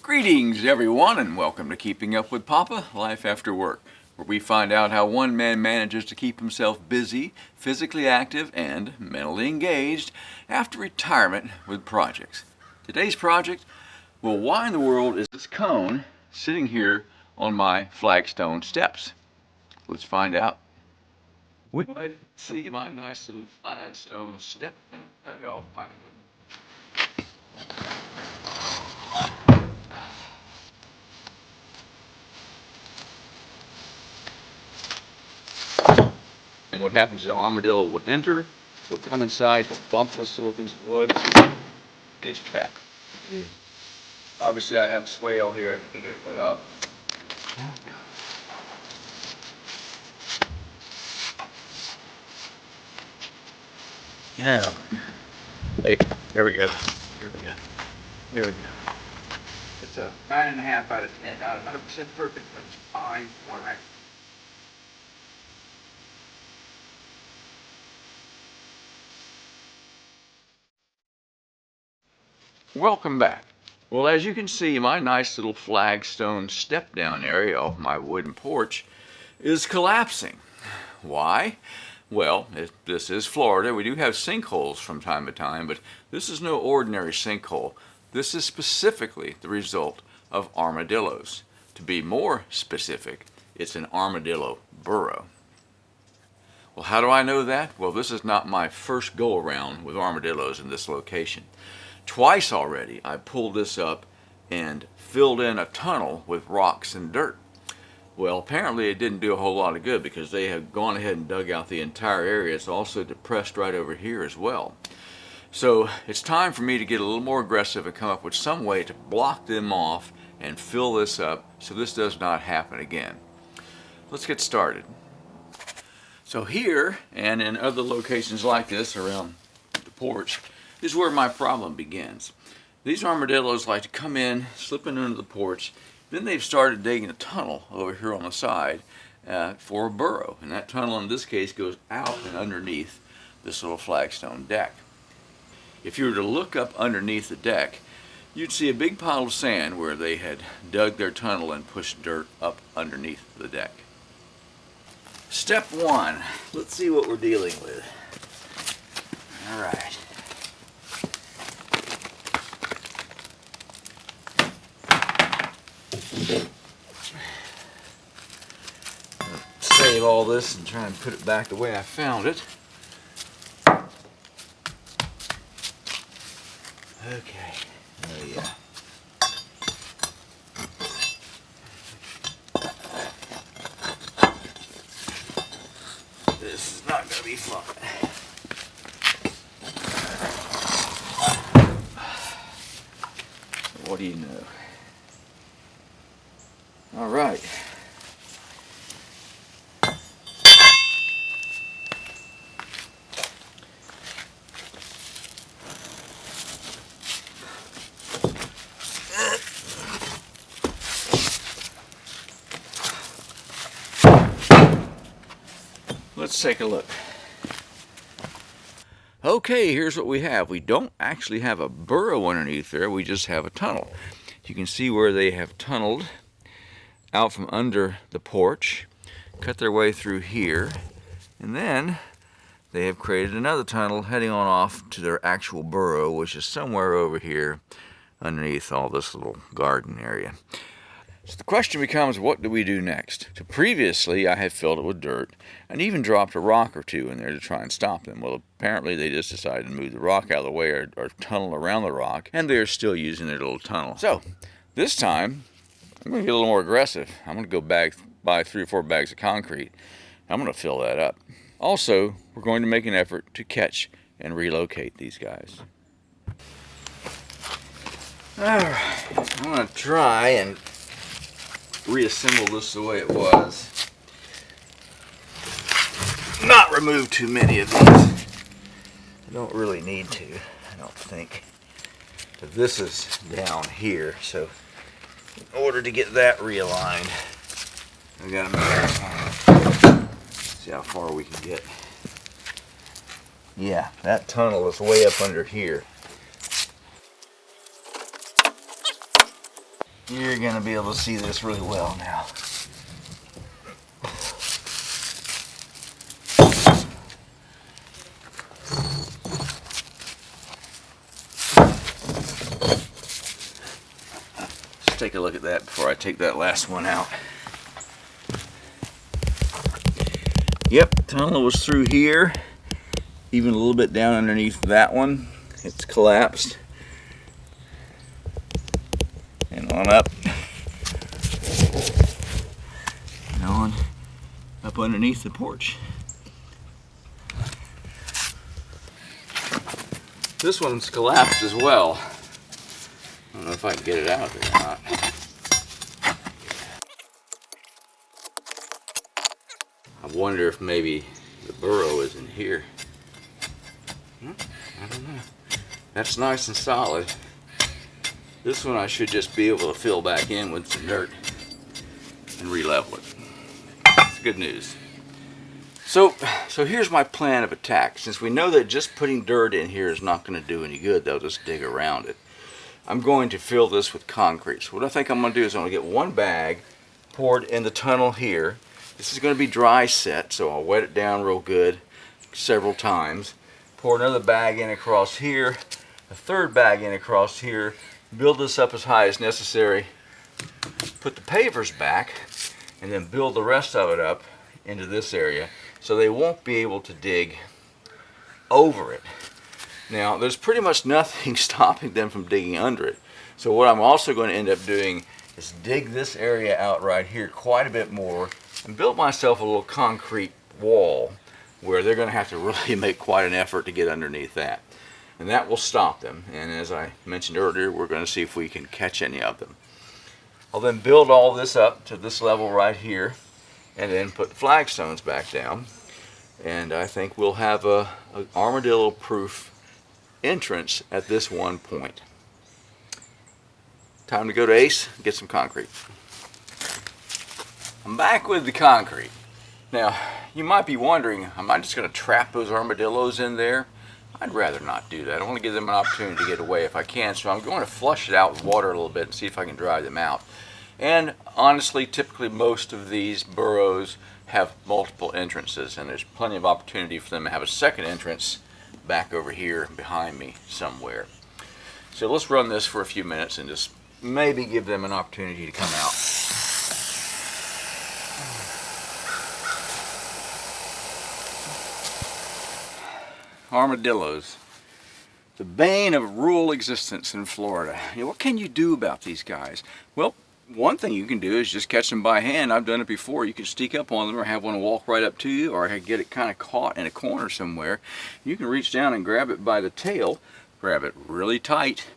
Greetings everyone and welcome to Keeping Up with Papa, Life After Work, where we find out how one man manages to keep himself busy, physically active, and mentally engaged after retirement with projects. Today's project, well, why in the world is this cone sitting here on my flagstone steps? Let's find out. We might see my nice little flagstone step. And what happens is the armadillo would enter, would come inside, bump this little piece of wood, gets trapped. Obviously I have a swale here to put up. Yeah. Hey, there we go. Here we go. Here we go. It's a 9.5 out of 10. Not 100% perfect, but it's fine. All right. Welcome back. Well, as you can see, my nice little flagstone step down area off my wooden porch is collapsing. Why? Well, this is Florida. We do have sinkholes from time to time, but this is no ordinary sinkhole. This is specifically the result of armadillos. To be more specific, it's an armadillo burrow. Well, how do I know that? Well, this is not my first go around with armadillos in this location. Twice already I pulled this up and filled in a tunnel with rocks and dirt. Well, apparently it didn't do a whole lot of good because they have gone ahead and dug out the entire area. It's also depressed right over here as well. So it's time for me to get a little more aggressive and come up with some way to block them off and fill this up so this does not happen again. Let's get started. So here and in other locations like this around the porch is where my problem begins. These armadillos like to come in, slip in under the porch, then they've started digging a tunnel over here on the side for a burrow. And that tunnel in this case goes out and underneath this little flagstone deck. If you were to look up underneath the deck, you'd see a big pile of sand where they had dug their tunnel and pushed dirt up underneath the deck. Step one, let's see what we're dealing with. All right. Save all this and try and put it back the way I found it. Okay. Oh yeah. This is not going to be fun. What do you know? All right. Let's take a look. Okay, here's what we have. We don't actually have a burrow underneath there, we just have a tunnel. You can see where they have tunneled out from under the porch, cut their way through here, and then they have created another tunnel heading on off to their actual burrow, which is somewhere over here underneath all this little garden area. So the question becomes, what do we do next? So previously I had filled it with dirt and even dropped a rock or two in there to try and stop them. Well, apparently they just decided to move the rock out of the way or tunnel around the rock, and they're still using their little tunnel. So this time I'm going to get a little more aggressive. I'm going to go buy 3 or 4 bags of concrete. I'm going to fill that up. Also, we're going to make an effort to catch and relocate these guys. Alright, I'm going to try and reassemble this the way it was. Not remove too many of these. I don't really need to, I don't think. But this is down here, so in order to get that realigned, I've got to see how far we can get. Yeah, that tunnel is way up under here. you're going to be able to see this really well now. Let's take a look at that before I take that last one out. Yep, tunnel was through here, even a little bit down underneath that one. It's collapsed. And on up. And on up underneath the porch. This one's collapsed as well. I don't know if I can get it out of there or not. I wonder if maybe the burrow is in here. I don't know. That's nice and solid. This one I should just be able to fill back in with some dirt and re-level it. It's good news. So here's my plan of attack. Since we know that just putting dirt in here is not going to do any good, they'll just dig around it. I'm going to fill this with concrete. So what I think I'm going to do is I'm going to get one bag poured in the tunnel here. This is going to be dry set, so I'll wet it down real good several times. Pour another bag in across here, a third bag in across here, build this up as high as necessary, put the pavers back, and then build the rest of it up into this area so they won't be able to dig over it. Now, there's pretty much nothing stopping them from digging under it. So what I'm also going to end up doing is dig this area out right here quite a bit more and build myself a little concrete wall where they're going to have to really make quite an effort to get underneath that. And that will stop them. And as I mentioned earlier, we're going to see if we can catch any of them. I'll then build all this up to this level right here and then put flagstones back down. And I think we'll have a armadillo-proof entrance at this one point. Time to go to Ace and get some concrete. I'm back with the concrete. Now, you might be wondering, am I just going to trap those armadillos in there? I'd rather not do that. I want to give them an opportunity to get away if I can, so I'm going to flush it out with water a little bit and see if I can dry them out. And honestly, typically most of these burrows have multiple entrances, and there's plenty of opportunity for them to have a second entrance back over here behind me somewhere. So let's run this for a few minutes and just maybe give them an opportunity to come out. Armadillos, the bane of rural existence in Florida. What can you do about these guys? Well, one thing you can do is just catch them by hand. I've done it before. You can sneak up on them or have one walk right up to you, or get it kind of caught in a corner somewhere. You can reach down and grab it by the tail, grab it really tight,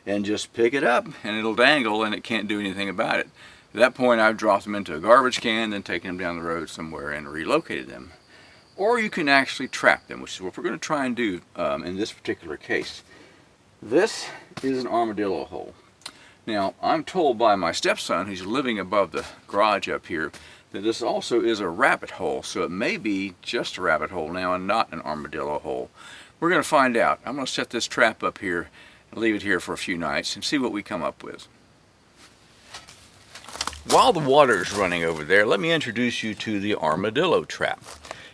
and just pick it up, and it'll dangle and it can't do anything about it. At that point, I've dropped them into a garbage can, then taken them down the road somewhere and relocated them. Or you can actually trap them, which is what we're going to try and do in this particular case. This is an armadillo hole. Now, I'm told by my stepson, who's living above the garage up here, that this also is a rabbit hole. So it may be just a rabbit hole now and not an armadillo hole. We're going to find out. I'm going to set this trap up here and leave it here for a few nights and see what we come up with. While the water is running over there, let me introduce you to the armadillo trap.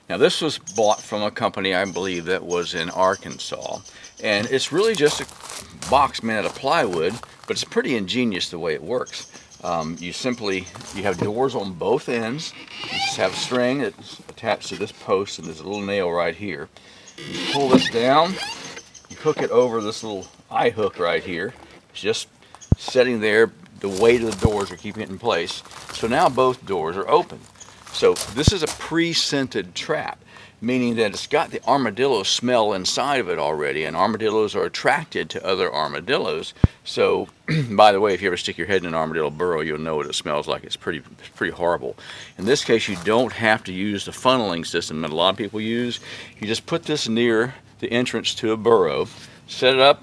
Now, this was bought from a company, I believe, that was in Arkansas. And it's really just a box made out of plywood, but it's pretty ingenious the way it works. You have doors on both ends. You just have a string that's attached to this post, and there's a little nail right here. You pull this down, you hook it over this little eye hook right here. It's just setting there. The weight of the doors are keeping it in place. So now both doors are open. So this is a pre-scented trap, meaning that it's got the armadillo smell inside of it already, and armadillos are attracted to other armadillos. So, by the way, if you ever stick your head in an armadillo burrow, you'll know what it smells like. It's pretty horrible. In this case, you don't have to use the funneling system that a lot of people use. You just put this near the entrance to a burrow, set it up,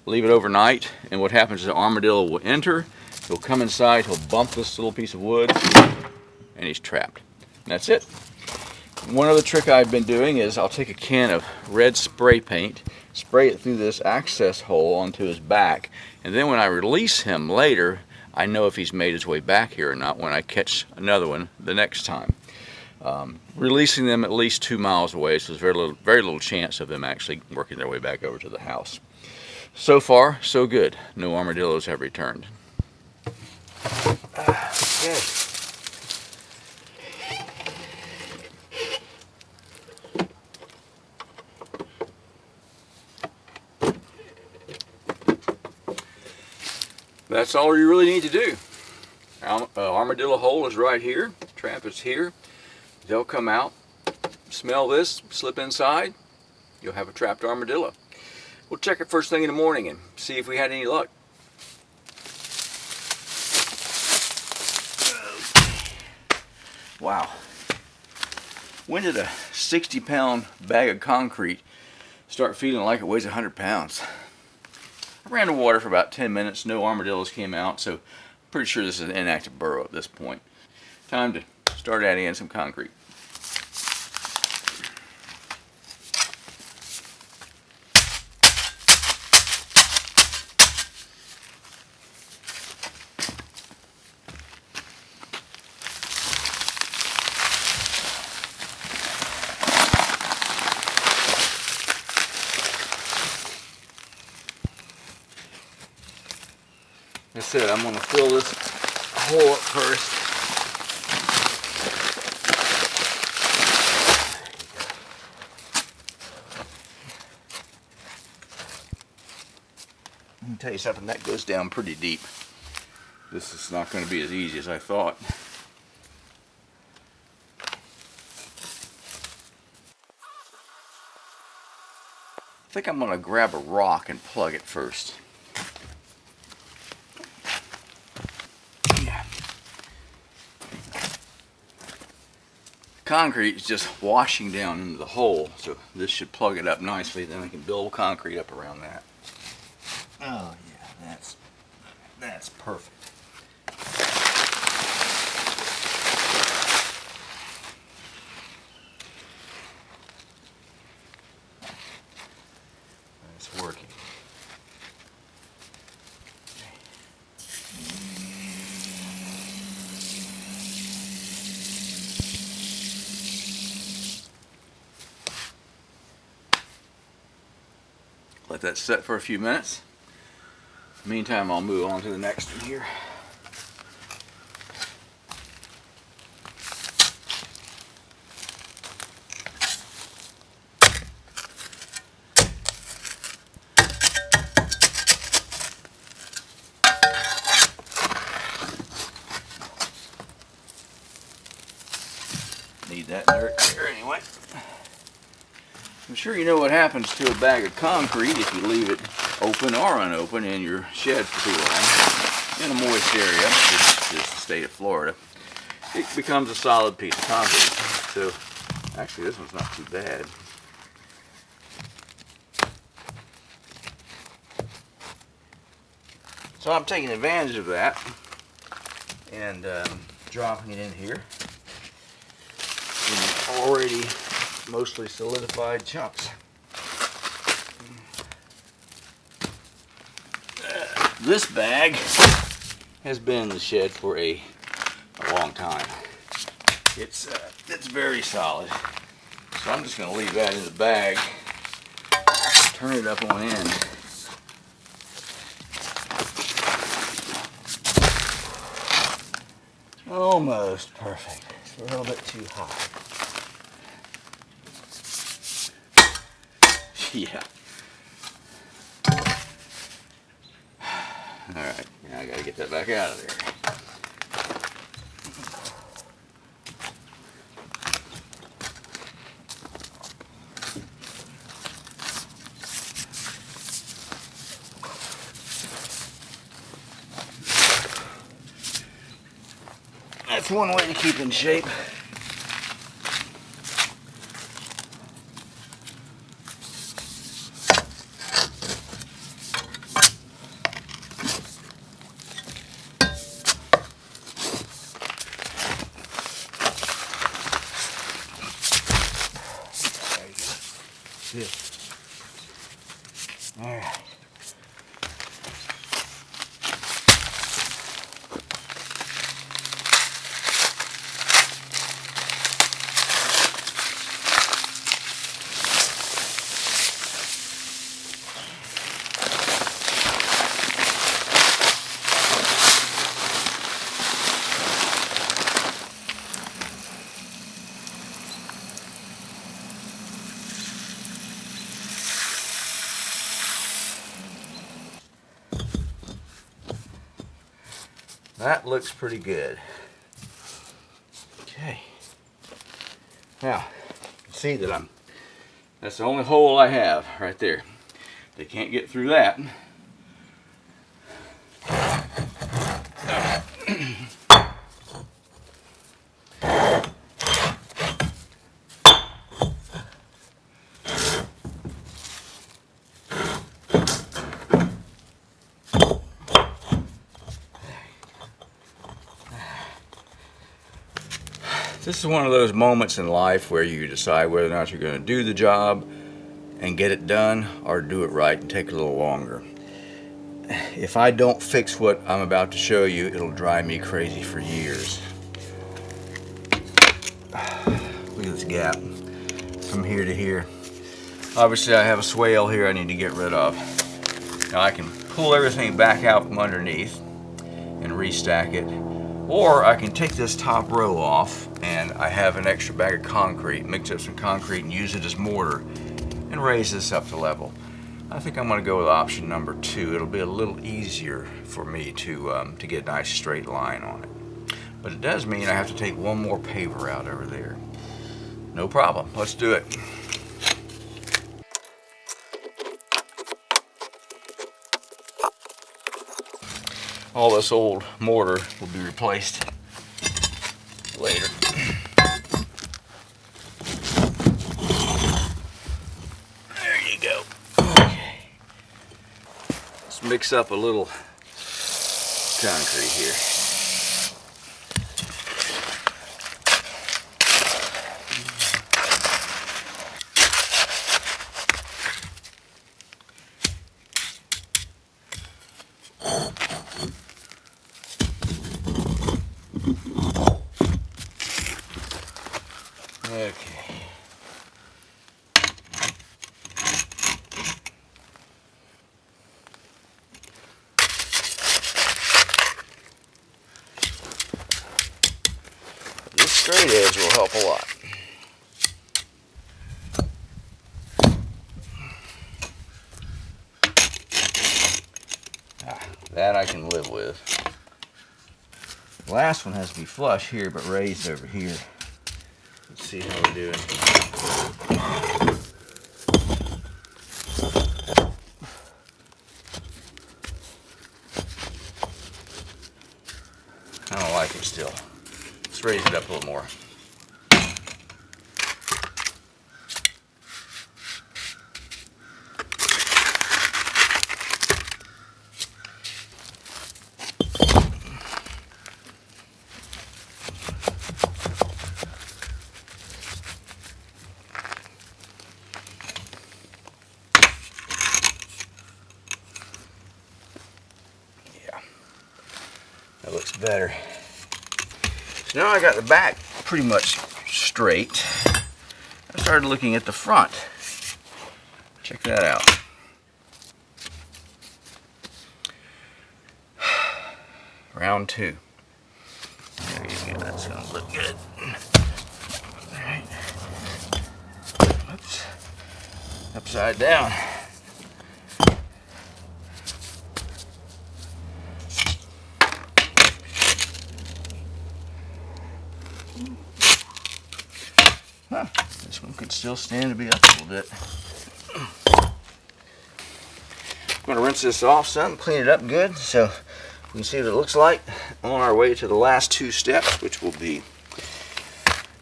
leave it overnight, and what happens is the armadillo will enter, he'll come inside, he'll bump this little piece of wood, and he's trapped. And that's it. One other trick I've been doing is I'll take a can of red spray paint, spray it through this access hole onto his back, and then when I release him later, I know if he's made his way back here or not when I catch another one the next time. Releasing them at least 2 miles away, so there's very little chance of them actually working their way back over to the house. So far, so good. No armadillos have returned. Okay. That's all you really need to do. Armadillo hole is right here. Trap is here. They'll come out, smell this, slip inside. You'll have a trapped armadillo. We'll check it first thing in the morning and see if we had any luck. Wow. When did a 60-pound bag of concrete start feeling like it weighs 100 pounds? I ran the water for about 10 minutes. No armadillos came out, so I'm pretty sure this is an inactive burrow at this point. Time to start adding in some concrete. Like I said, I'm going to fill this hole up first. Let me tell you something, that goes down pretty deep. This is not going to be as easy as I thought. I think I'm going to grab a rock and plug it first. Yeah. Concrete is just washing down into the hole, so this should plug it up nicely. Then I can build concrete up around that. Oh yeah, that's perfect. It's working. Let that set for a few minutes. Meantime, I'll move on to the next one here. Need that dirt there anyway. I'm sure you know what happens to a bag of concrete if you leave it open or unopened in your shed for too long. In a moist area, which is the state of Florida, it becomes a solid piece of concrete. So, actually this one's not too bad. So I'm taking advantage of that and dropping it in here in already mostly solidified chunks. This bag has been in the shed for a long time. It's very solid. So I'm just going to leave that in the bag, turn it up on end. Almost perfect. It's a little bit too high. Yeah. Alright, now I gotta get that back out of there. That's one way to keep in shape. Good. All right. That looks pretty good. Okay. Now, see that that's the only hole I have right there. They can't get through that. This is one of those moments in life where you decide whether or not you're going to do the job and get it done, or do it right and take a little longer. If I don't fix what I'm about to show you, it'll drive me crazy for years. Look at this gap from here to here. Obviously I have a swale here I need to get rid of. Now I can pull everything back out from underneath and restack it, or I can take this top row off, and I have an extra bag of concrete, mix up some concrete and use it as mortar and raise this up to level. I think I'm going to go with option number 2. It'll be a little easier for me to get a nice straight line on it. But it does mean I have to take one more paver out over there. No problem. Let's do it. All this old mortar will be replaced later. There you go. Okay. Let's mix up a little concrete here. Okay. This straight edge will help a lot. That I can live with. The last one has to be flush here, but raised over here. Let's see how we're doing. I don't like it still. Let's raise it up a little more. That looks better. So now I got the back pretty much straight. I started looking at the front. Check that out. Round 2. There you go. That's going to look good. Alright. Oops. Upside down. Huh, this one could still stand to be up a little bit. I'm going to rinse this off some, clean it up good so we can see what it looks like on our way to the last 2 steps, which will be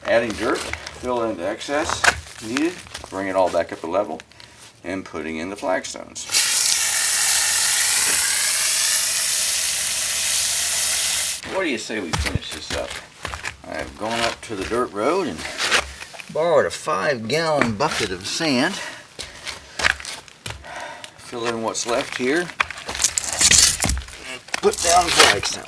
adding dirt, fill in the excess needed, bring it all back up to level, and putting in the flagstones. What do you say we finish this up? I've gone up to the dirt road and borrowed a 5-gallon bucket of sand. Fill in what's left here and put down the flagstone.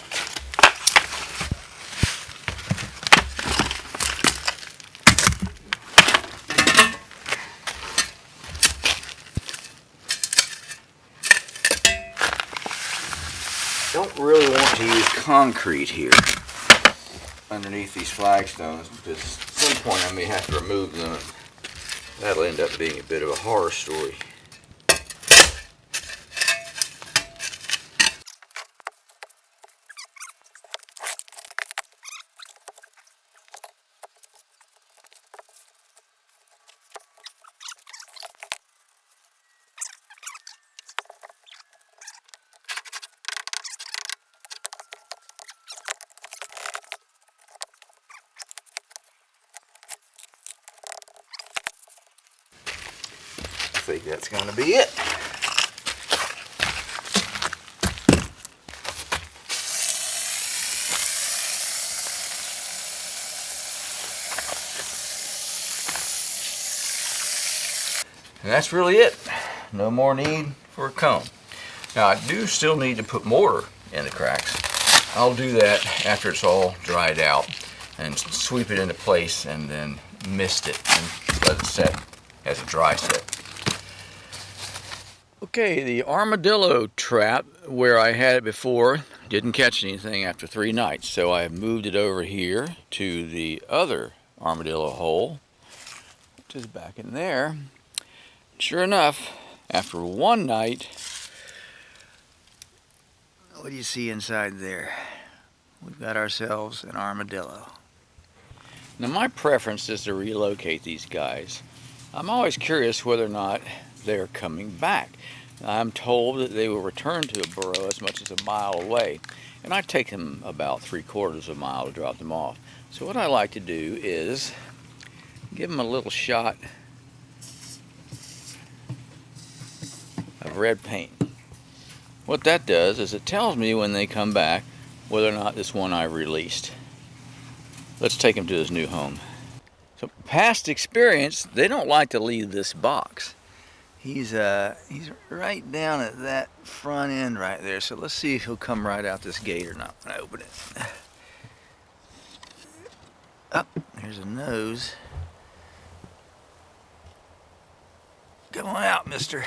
Don't really want to use concrete here underneath these flagstones because at some point I may have to remove them. That'll end up being a bit of a horror story. think that's going to be it. And that's really it. No more need for a comb. Now I do still need to put mortar in the cracks. I'll do that after it's all dried out and sweep it into place and then mist it and let it set as a dry set. Okay, the armadillo trap where I had it before didn't catch anything after 3 nights, so I moved it over here to the other armadillo hole, which is back in there. Sure enough, after 1 night, what do you see inside there? We've got ourselves an armadillo. Now my preference is to relocate these guys. I'm always curious whether or not they're coming back. I'm told that they will return to a burrow as much as a mile away, and I take them about 3/4 of a mile to drop them off. So what I like to do is give them a little shot of red paint. What that does is it tells me when they come back whether or not this one I released. Let's take him to his new home. So past experience, they don't like to leave this box. He's right down at that front end right there. So let's see if he'll come right out this gate or not when I open it. Oh, there's a nose. Come on out, mister.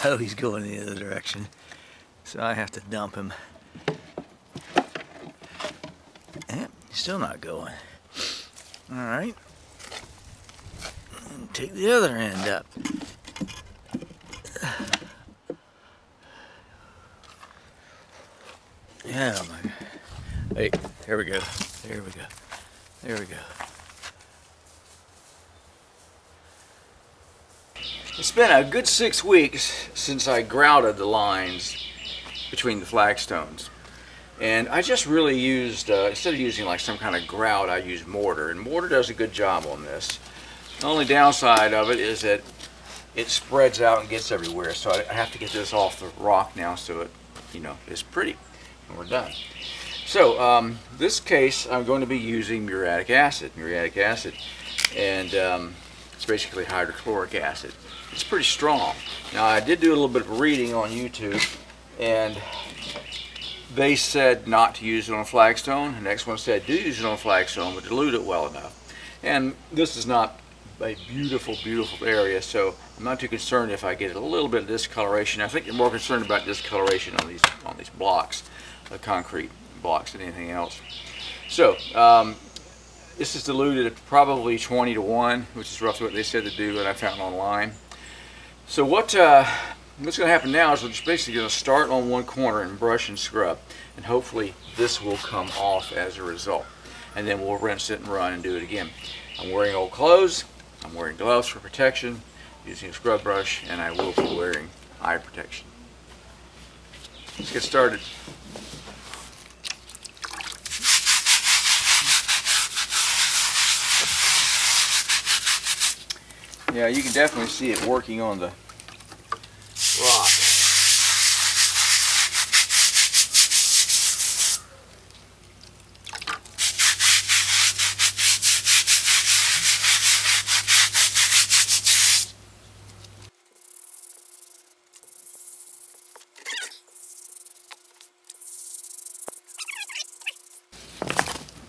No, he's going the other direction. So I have to dump him. He's still not going. All right. And take the other end up. Yeah, my God. Hey, there we go. There we go. There we go. It's been a good 6 weeks since I grouted the lines between the flagstones. And I just really used, instead of using like some kind of grout, I used mortar. And mortar does a good job on this. The only downside of it is that it spreads out and gets everywhere. So I have to get this off the rock now so it, is pretty. And we're done. So this case I'm going to be using muriatic acid. And it's basically hydrochloric acid. It's pretty strong. Now I did do a little bit of reading on YouTube, and they said not to use it on flagstone. The next one said do use it on flagstone, but dilute it well enough. And this is not a beautiful, beautiful area, so I'm not too concerned if I get a little bit of discoloration. I think you're more concerned about discoloration on these blocks, concrete blocks, than anything else. So this is diluted at probably 20-to-1, which is roughly what they said to do that I found online. So what's going to happen now is we're just basically going to start on one corner and brush and scrub, and hopefully this will come off as a result. And then we'll rinse it and run and do it again. I'm wearing old clothes, I'm wearing gloves for protection, using a scrub brush, and I will be wearing eye protection. Let's get started. Yeah, you can definitely see it working on the rock.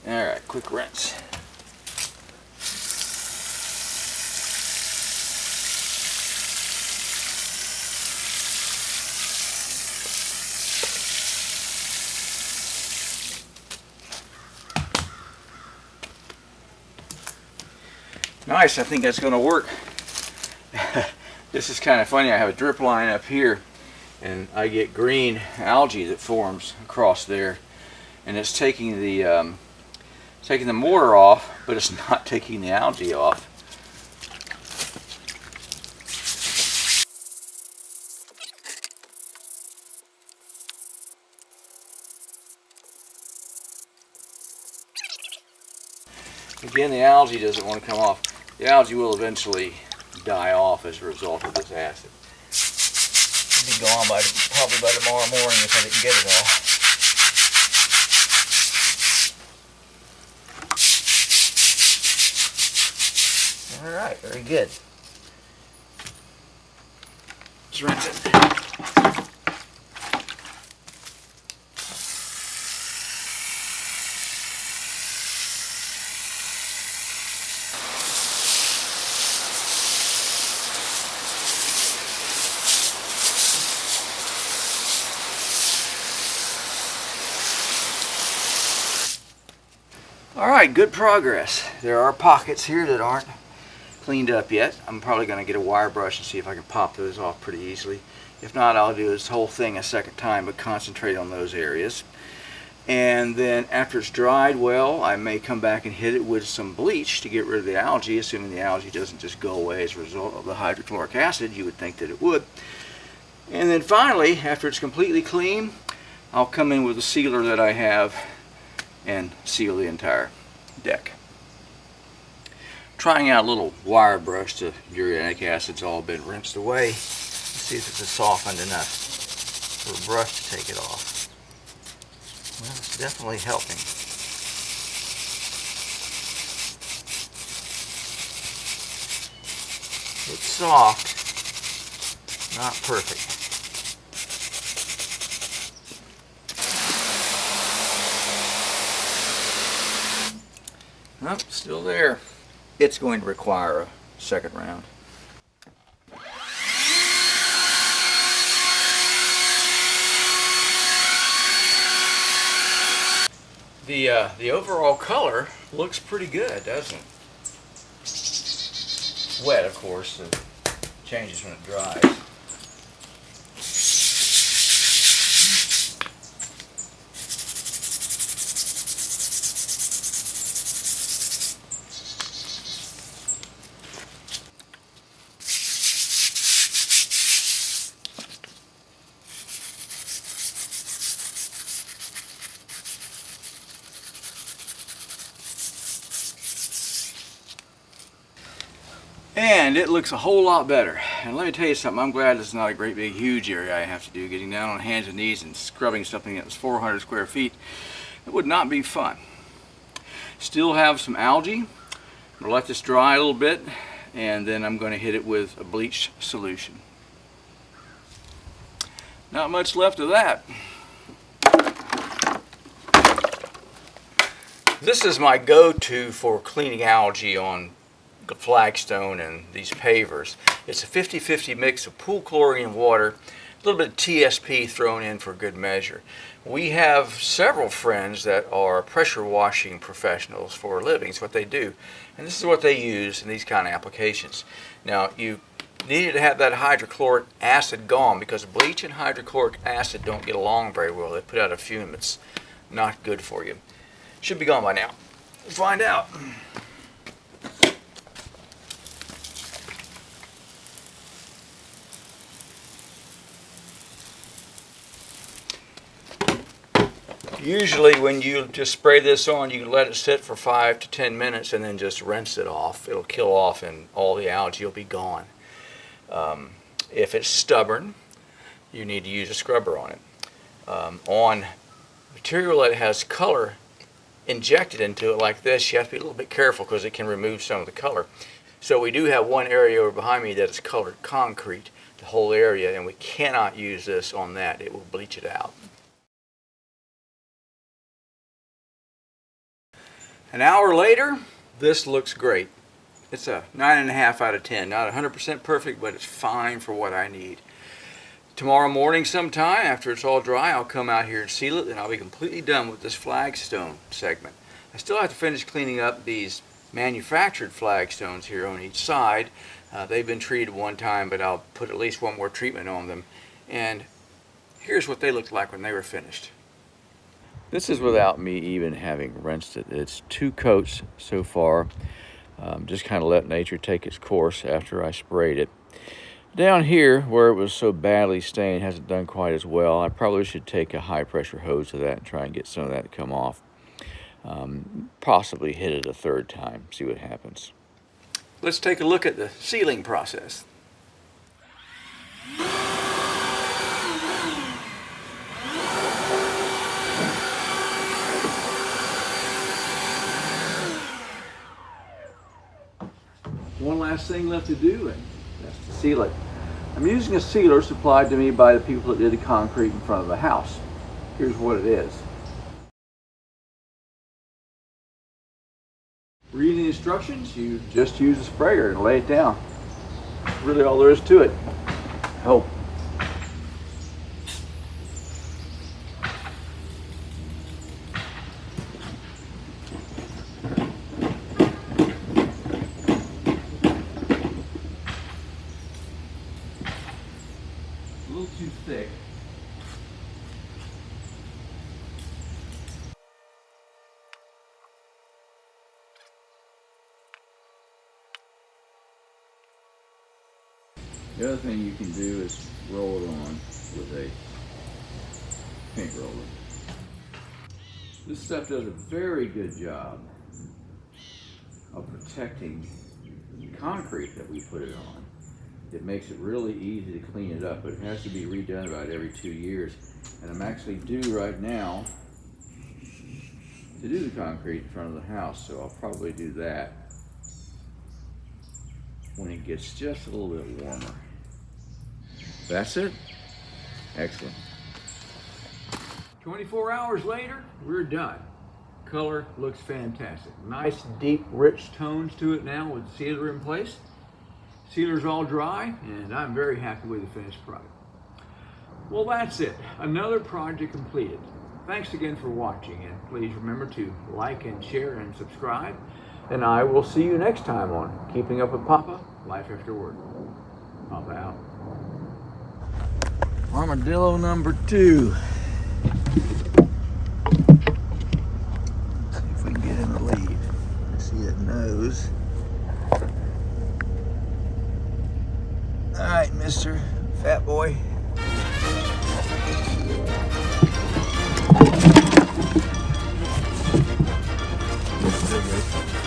All right, quick rinse. Nice, I think that's going to work. This is kind of funny. I have a drip line up here, and I get green algae that forms across there, and it's taking the mortar off, but it's not taking the algae off. Again, the algae doesn't want to come off. The algae will eventually die off as a result of this acid. It'll be gone probably by tomorrow morning if I didn't get it all. All right, very good. Just rinse it. All right, good progress. There are pockets here that aren't cleaned up yet. I'm probably going to get a wire brush and see if I can pop those off pretty easily. If not, I'll do this whole thing a second time, but concentrate on those areas. And then after it's dried well, I may come back and hit it with some bleach to get rid of the algae, assuming the algae doesn't just go away as a result of the hydrochloric acid. You would think that it would. And then finally, after it's completely clean, I'll come in with a sealer that I have and seal the entire deck. Trying out a little wire brush. The uric acid's all been rinsed away. Let's see if it's softened enough for a brush to take it off. Well, it's definitely helping. It's soft, not perfect. Nope, still there. It's going to require a second round. The overall color looks pretty good, doesn't it? Wet, of course, so it changes when it dries. And it looks a whole lot better. And let me tell you something, I'm glad it's not a great big huge area I have to do. Getting down on hands and knees and scrubbing something that was 400 square feet, it would not be fun. Still have some algae. I'm going to let this dry a little bit, and then I'm going to hit it with a bleach solution. Not much left of that. This is my go-to for cleaning algae on the Flagstone and these pavers. It's a 50-50 mix of pool chlorine and water, a little bit of TSP thrown in for good measure. We have several friends that are pressure washing professionals for a living. It's what they do. And this is what they use in these kind of applications. Now, you needed to have that hydrochloric acid gone because bleach and hydrochloric acid don't get along very well. They put out a fume that's not good for you. Should be gone by now. We'll find out. Usually when you just spray this on, you can let it sit for 5 to 10 minutes and then just rinse it off. It'll kill off and all the algae will be gone. If it's stubborn, you need to use a scrubber on it. On material that has color injected into it like this, you have to be a little bit careful because it can remove some of the color. So we do have one area over behind me that is colored concrete, the whole area, and we cannot use this on that. It will bleach it out. An hour later, this looks great. It's a 9.5 out of 10. Not 100% perfect, but it's fine for what I need. Tomorrow morning sometime, after it's all dry, I'll come out here and seal it, and I'll be completely done with this flagstone segment. I still have to finish cleaning up these manufactured flagstones here on each side. They've been treated one time, but I'll put at least one more treatment on them. And here's what they looked like when they were finished. This is without me even having rinsed it. It's 2 coats so far. Just kind of let nature take its course after I sprayed it. Down here, where it was so badly stained, hasn't done quite as well. I probably should take a high pressure hose to that and try and get some of that to come off. Possibly hit it a 3rd time, see what happens. let's take a look at the sealing process. One last thing left to do, and that's to seal it. I'm using a sealer supplied to me by the people that did the concrete in front of the house. Here's what it is. Reading the instructions, you just use a sprayer and lay it down. That's really all there is to it. Oh. A little too thick. The other thing you can do is roll it on with a paint roller. This stuff does a very good job of protecting the concrete that we put it on. It makes it really easy to clean it up, but it has to be redone about every 2 years. And I'm actually due right now to do the concrete in front of the house, so I'll probably do that when it gets just a little bit warmer. That's it. Excellent. 24 hours later, we're done. Color looks fantastic. Nice, deep, rich tones to it now with the sealer in place. Sealer's all dry, and I'm very happy with the finished product. Well, that's it. Another project completed. Thanks again for watching, and please remember to like and share and subscribe. And I will see you next time on Keeping Up with Papa, Life After Work. Papa out. Armadillo number 2. Let's see if we can get in the lead. See that nose. All right, Mr. Fat Boy. This is it, guys.